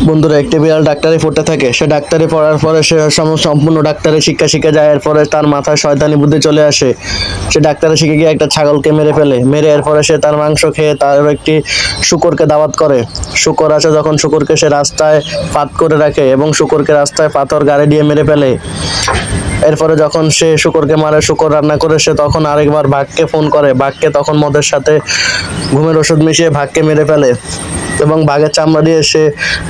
বন্ধুরা, একটি বিড়াল ডাক্তারি পড়তে থাকে। সে ডাক্তারি পড়ার পরে সে সম্পূর্ণ ডাক্তারি শিক্ষা শিখে যায়। এরপরে তার মাথায় শয়তানি বুদ্ধি চলে আসে। সে ডাক্তারি শিখে গিয়ে একটা ছাগলকে মেরে ফেলে। মেরে এরপরে সে তার মাংস খেয়ে তার একটি শূকরকে দাওয়াত করে। শূকর আসে, যখন শূকরকে সে রাস্তায় পাত করে রাখে এবং শূকরকে রাস্তায় পাথর গাড়ি দিয়ে মেরে ফেলে। এরপরে যখন সে শূকরকে মারে, শূকর রান্না করে, সে তখন আরেকবার বাঘকে ফোন করে। বাঘকে তখন মদের সাথে ঘুমের ওষুধ মিশিয়ে বাঘকে মেরে ফেলে এবং বাঘের চামড়া দিয়ে সে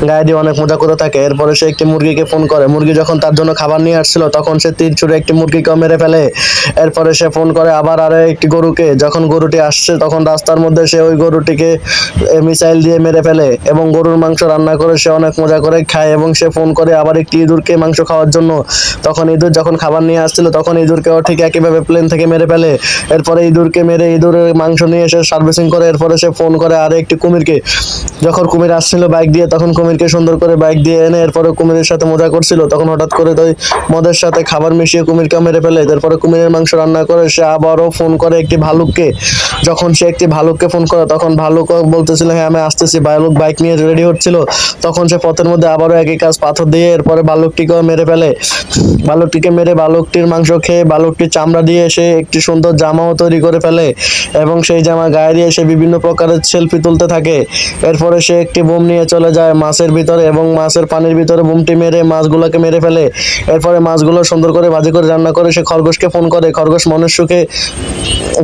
গায়ে দিয়ে অনেক মজা করে থাকে। এরপরে সে একটি মুরগিকে ফোন করে। মুরগি যখন তার জন্য খাবার নিয়ে আসছিল, তখন সে তীর ছুঁড়ে একটি মুরগিকেও মেরে ফেলে। এরপরে সে ফোন করে আবার আরো একটি গরুকে। যখন গরুটি আসছে, তখন রাস্তার মধ্যে সে ওই গরুটিকে মিসাইল দিয়ে মেরে ফেলে এবং গরুর মাংস রান্না করে সে অনেক মজা করে খায়। এবং সে ফোন করে আবার একটি ইঁদুরকে মাংস খাওয়ার জন্য। তখন ইঁদুর যখন খাবার নিয়ে আসছিল, তখন ইঁদুরকেও ঠিক একইভাবে প্লেন থেকে মেরে ফেলে। এরপরে ইঁদুরকে মেরে ইঁদুরের মাংস নিয়ে এসে সার্ভিসিং করে। এরপরে সে ফোন করে আর একটি কুমিরকে। যখন কুমির আসছিল বাইক দিয়ে, তখন কুমিরকে সুন্দর করে বাইক দিয়ে এনে এরপরে কুমিরের সাথে মজা করছিল, তখন হঠাৎ করে ওই মদের সাথে খাবার মিশিয়ে কুমিরকে মেরে ফেলে। তারপরে কুমিরের মাংস রান্না করে সে আবারও ফোন করে একটি ভালুককে। যখন সে একটি ভালুককে ফোন করে, তখন ভালুক বলতেছিল হ্যাঁ আমি আসতেছি। ভালুক বাইক নিয়ে রেডি হচ্ছিল, তখন সে পথের মধ্যে আবারও একই কাজ, পাথর দিয়ে এরপরে ভালুকটিকেও মেরে ফেলে। ভালুকটিকে মেরে ভালুকটির মাংস খেয়ে ভালুকটির চামড়া দিয়ে সে একটি সুন্দর জামাও তৈরি করে ফেলে এবং সেই জামা গায়ে দিয়ে সে বিভিন্ন প্রকারের সেলফি তুলতে থাকে। এরপরে সে একটি বোম নিয়ে চলে যায় মাছের ভিতরে এবং মাছের পানির ভিতরে বোমটি মেরে মাছগুলোকে মেরে ফেলে। এরপরে মাছগুলো সুন্দর করে ভাজি করে রান্না করে সে খরগোশকে ফোন করে। খরগোশ মনের সুখে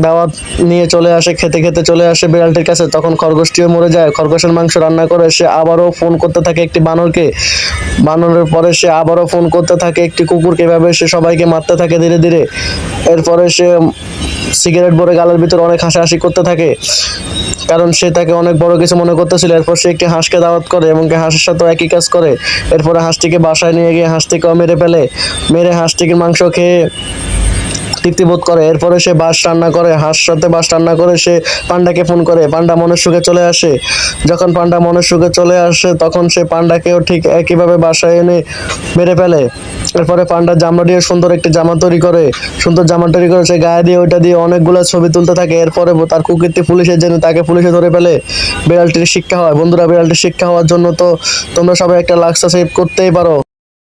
দাওয়াত নিয়ে চলে আসে, খেতে খেতে চলে আসে বিড়ালটির কাছে। তখন খরগোশটিও মরে যায়। খরগোশের মাংস রান্না করে সে আবারও ফোন করতে থাকে একটি বানরকে। বানরের পরে সে আবারও ফোন করতে থাকে একটি কুকুরকে। এভাবে সে সবাইকে মারতে থাকে ধীরে ধীরে। এরপরে সে সিগারেট ভরে গালের ভিতরে অনেক হাসাহাসি করতে থাকে, কারণ সে তাকে অনেক বড় কিছু মনে করতেছিল। এরপর সে একটি হাঁসকে দাওয়াত করে এবং হাঁসের সাথে একই কাজ করে। এরপরে হাঁসটিকে বাসায় নিয়ে গিয়ে হাঁসটিকেও মেরে ফেলে। মেরে হাঁসটিকে মাংস খেয়ে তৃপ্তি বোধ করে। এরপরে সে বাঁশ রান্না করে, হাঁস সাথে বাঁশ রান্না করে সে পান্ডাকে ফোন করে। পান্ডা মনের সুখে চলে আসে। যখন পান্ডা মনের সুখে চলে আসে, তখন সে পান্ডাকেও ঠিক একইভাবে বাসায় এনে মেরে ফেলে। এরপরে পান্ডার জামা দিয়ে সুন্দর একটি জামা তৈরি করে। সুন্দর জামা তৈরি করে সে গায়ে দিয়ে ওইটা দিয়ে অনেকগুলো ছবি তুলতে থাকে। এরপরে তার কুকুরটি পুলিশের জন্য, তাকে পুলিশে ধরে ফেলে। বিড়ালটির শিক্ষা হয়। বন্ধুরা, বিড়ালটির শিক্ষা হওয়ার জন্য তো তোমরা সবাই একটা লাক্স সেভ করতেই পারো।